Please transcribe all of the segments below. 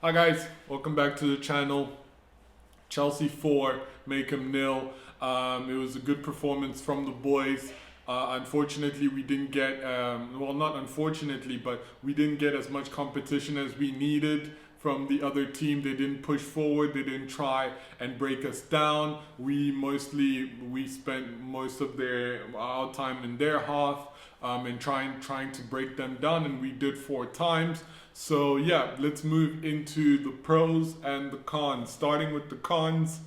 Hi guys, welcome back to the channel. Chelsea 4, Morecambe 0. It was a good performance from the boys. Unfortunately, we didn't get, well, not unfortunately, but we didn't get as much competition as we needed from the other team. They didn't push forward, they didn't try and break us down. We spent most of our time in their half and trying to break them down, and we did 4 times. So yeah, let's move into the pros and the cons. Starting with the cons,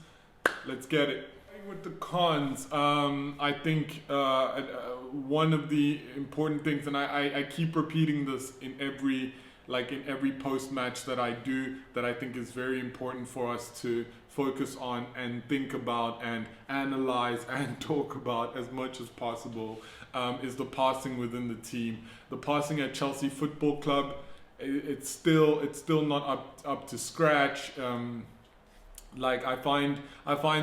let's get it. Starting with the cons, I think one of the important things, and I keep repeating this in every post match that I do, that I think is very important for us to focus on and think about and analyze and talk about as much as possible, is the passing within the team. The passing at Chelsea Football Club, it's still not up to scratch. I find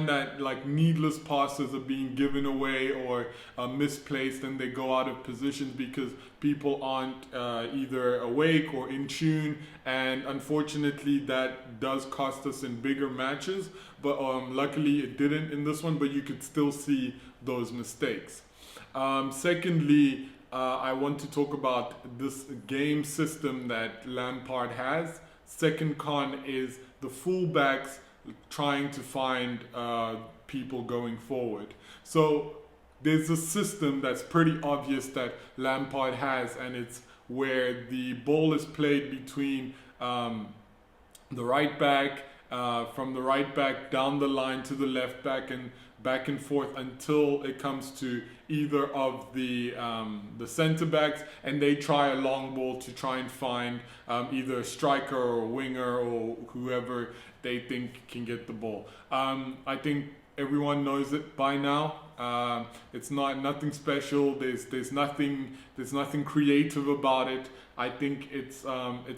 that like needless passes are being given away or misplaced, and they go out of positions because people aren't either awake or in tune, and unfortunately that does cost us in bigger matches. But luckily it didn't in this one, but you could still see those mistakes. Secondly, I want to talk about this game system that Lampard has. Second con is the fullbacks trying to find people going forward. So there's a system that's pretty obvious that Lampard has, and it's where the ball is played between the right back, from the right back down the line to the left back, and back and forth until it comes to either of the center backs, and they try a long ball to try and find either a striker or a winger or whoever they think can get the ball. I think everyone knows it by now. It's nothing special. There's nothing creative about it. I think it's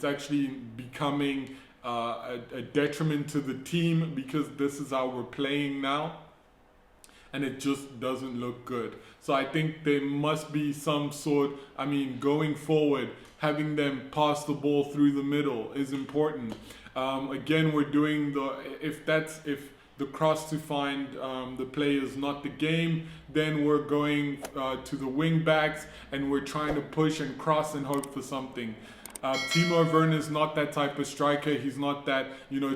actually becoming a detriment to the team, because this is how we're playing now, and it just doesn't look good. So I think there must be some sort, going forward, having them pass the ball through the middle is important. Again, we're doing if the cross to find the play is not the game, then we're going to the wing backs and we're trying to push and cross and hope for something. Timo Werner is not that type of striker. He's not that,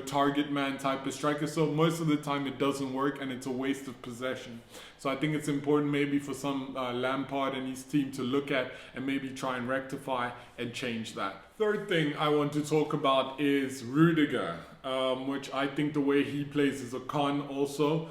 target man type of striker. So most of the time it doesn't work, and it's a waste of possession. So I think it's important maybe for some Lampard and his team to look at and maybe try and rectify and change that. Third thing I want to talk about is Rudiger, which I think the way he plays is a con also.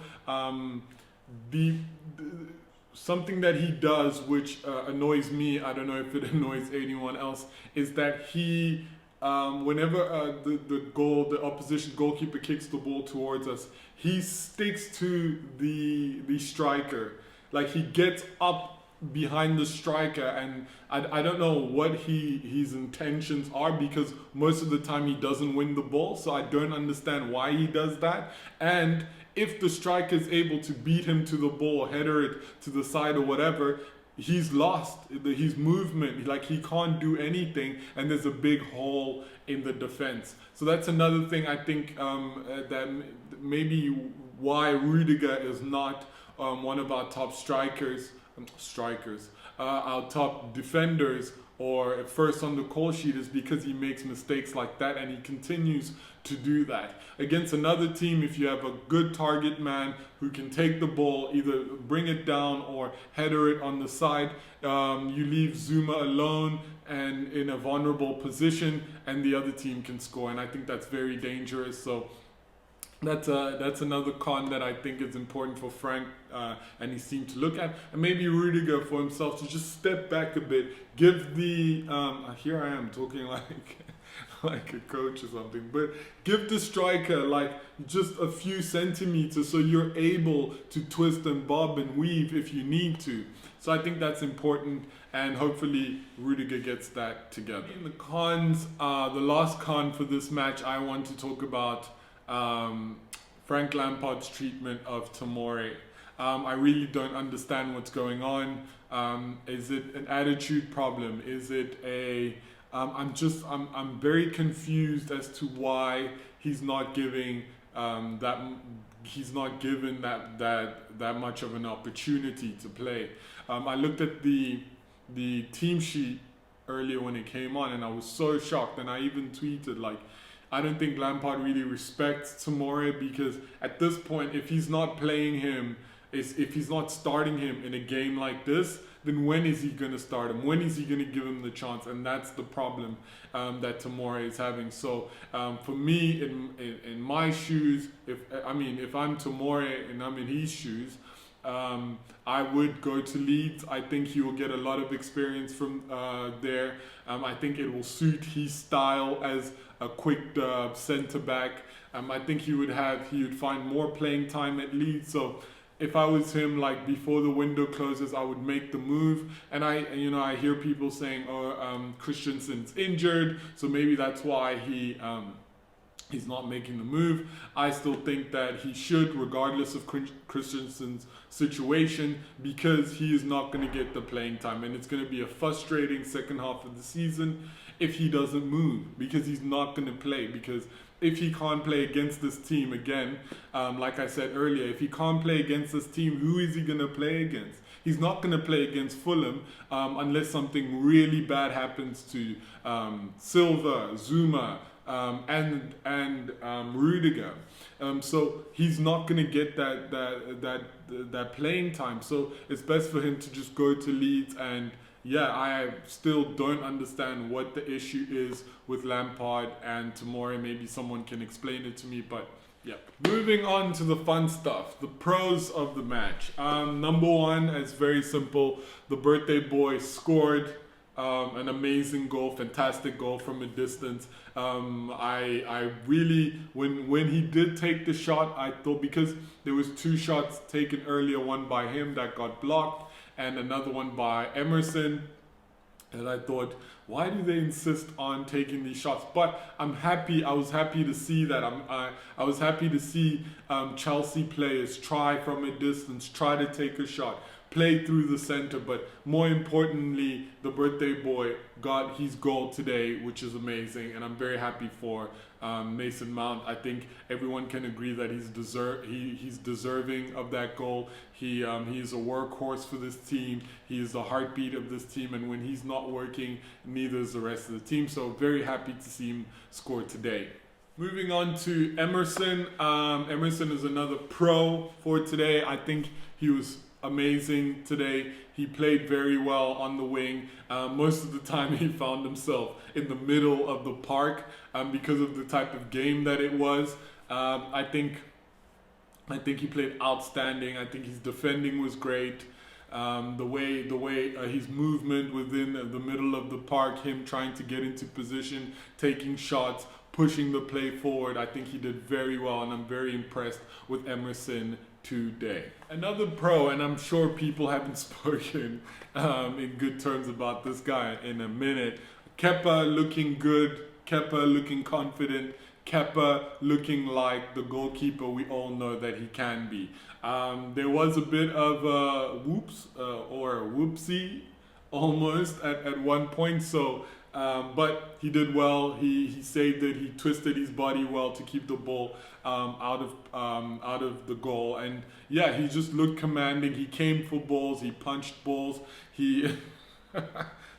Something that he does, which annoys me, I don't know if it annoys anyone else, is that he, whenever the opposition goalkeeper kicks the ball towards us, he sticks to the striker. Like, he gets up behind the striker, and I don't know what his intentions are, because most of the time he doesn't win the ball, so I don't understand why he does that. And if the striker is able to beat him to the ball, header it to the side or whatever, he's lost his movement. Like, he can't do anything, and there's a big hole in the defense. So that's another thing I think that maybe why Rudiger is not one of our top our top defenders or first on the call sheet, is because he makes mistakes like that, and he continues to do that. Against another team, if you have a good target man who can take the ball, either bring it down or header it on the side, you leave Zuma alone and in a vulnerable position, and the other team can score, and I think that's very dangerous. So that's another con that I think is important for Frank and his team to look at, and maybe Rudiger for himself to just step back a bit, give the here I am talking like a coach or something, but give the striker like just a few centimeters so you're able to twist and bob and weave if you need to. So I think that's important, and hopefully Rudiger gets that together. In the cons, the last con for this match, I want to talk about Frank Lampard's treatment of Tomori. I really don't understand what's going on. Is it an attitude problem? Is it a I'm very confused as to why he's not giving that he's not given that much of an opportunity to play. I looked at the team sheet earlier when it came on, and I was so shocked. And I even tweeted like, I don't think Lampard really respects Tomori, because at this point, if he's not playing him, if he's not starting him in a game like this, then when is he going to start him? When is he going to give him the chance? And that's the problem that Tomori is having. So for me, in my shoes, if I'm Tomori and I'm in his shoes, I would go to Leeds. I think he will get a lot of experience from there. I think it will suit his style as a quick centre back. I think he would find more playing time at Leeds. So if I was him, like before the window closes, I would make the move. And I hear people saying, Christensen's injured, so maybe that's why he's not making the move. I still think that he should, regardless of Christensen's situation, because he is not going to get the playing time, and it's going to be a frustrating second half of the season if he doesn't move, because he's not going to play. Because if he can't play against this team again, like I said earlier, if he can't play against this team, who is he going to play against? He's not going to play against Fulham unless something really bad happens to Silva, Zuma, and Rudiger. So he's not going to get that playing time. So it's best for him to just go to Leeds. And yeah, I still don't understand what the issue is with Lampard and Tomori. Maybe someone can explain it to me, but yeah. Moving on to the fun stuff, the pros of the match. Number one, it's very simple. The birthday boy scored an amazing goal, fantastic goal from a distance. I really, when he did take the shot, I thought, because there was two shots taken earlier, one by him that got blocked, and another one by Emerson. And I thought, why do they insist on taking these shots? But I'm happy. I was happy to see that. I was happy to see Chelsea players try from a distance, try to take a shot, play through the center. But more importantly, the birthday boy got his goal today, which is amazing, and I'm very happy for Mason Mount. I think everyone can agree that he's deserving of that goal. He is a workhorse for this team. He is the heartbeat of this team, and when he's not working, neither is the rest of the team. So very happy to see him score today. Moving on to Emerson. Emerson is another pro for today. I think he was amazing today. He played very well on the wing. Most of the time he found himself in the middle of the park because of the type of game that it was. I think he played outstanding. I think his defending was great. The way his movement within the middle of the park, him trying to get into position, taking shots, pushing the play forward, I think he did very well, and I'm very impressed with Emerson today. Another pro, and I'm sure people haven't spoken in good terms about this guy in a minute. Kepa looking good, Kepa looking confident, Kepa looking like the goalkeeper we all know that he can be. There was a bit of a whoopsie almost at one point, so but he did well. He saved it. He twisted his body well to keep the ball out of the goal. And yeah, he just looked commanding. He came for balls. He punched balls. He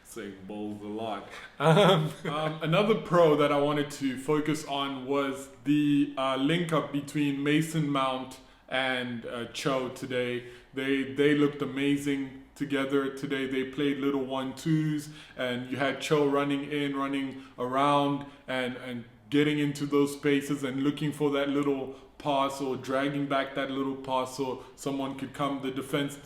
saying balls a lot. Another pro that I wanted to focus on was the link up between Mason Mount and Cho today. They looked amazing together today. They played little 1-2s, and you had Cho running in, running around, and getting into those spaces and looking for that little pass, or dragging back that little pass so someone could come. The defense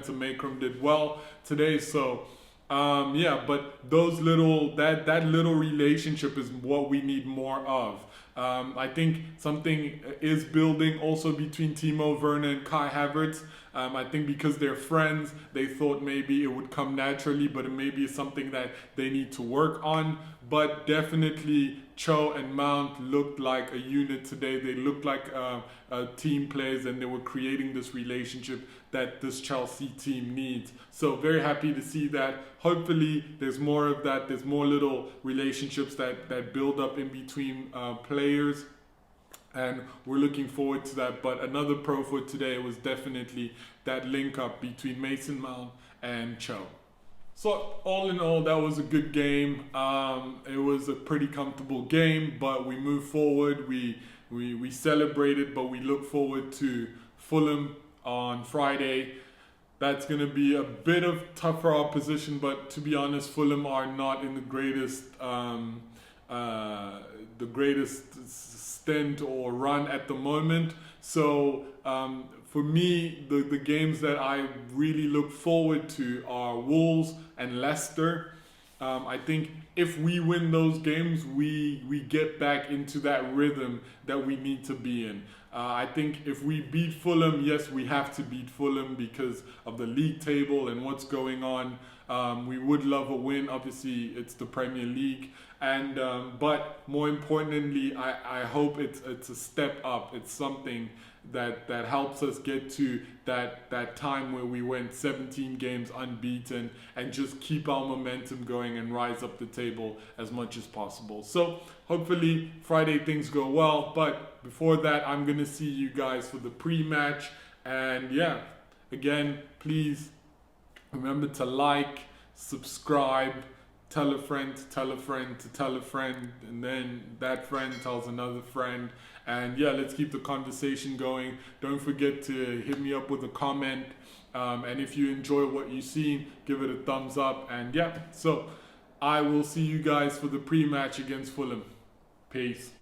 of Morecambe did well today. So yeah, but that little relationship is what we need more of. I think something is building also between Timo Werner and Kai Havertz. I think because they're friends, they thought maybe it would come naturally, but it maybe is something that they need to work on. But definitely Cho and Mount looked like a unit today. They looked like team players, and they were creating this relationship that this Chelsea team needs. So very happy to see that. Hopefully there's more of that. There's more little relationships that build up in between players. And we're looking forward to that. But another pro for today was definitely that link up between Mason Mount and Cho. So all in all, that was a good game. It was a pretty comfortable game, but we moved forward. We celebrated, but we look forward to Fulham on Friday. That's going to be a bit of tougher opposition, but to be honest, Fulham are not in the greatest stint or run at the moment. So for me, the games that I really look forward to are Wolves and Leicester. I think if we win those games, we get back into that rhythm that we need to be in. I think if we beat Fulham, yes, we have to beat Fulham because of the league table and what's going on. We would love a win. Obviously, it's the Premier League. And but more importantly, I hope it's a step up. It's something that helps us get to that time where we went 17 games unbeaten and just keep our momentum going and rise up the table as much as possible. So hopefully Friday things go well. But before that, I'm going to see you guys for the pre-match. And yeah, again, please remember to like, subscribe, tell a friend to tell a friend to tell a friend, and then that friend tells another friend. And yeah, let's keep the conversation going. Don't forget to hit me up with a comment. And if you enjoy what you see, give it a thumbs up. And yeah, so I will see you guys for the pre-match against Fulham. Peace.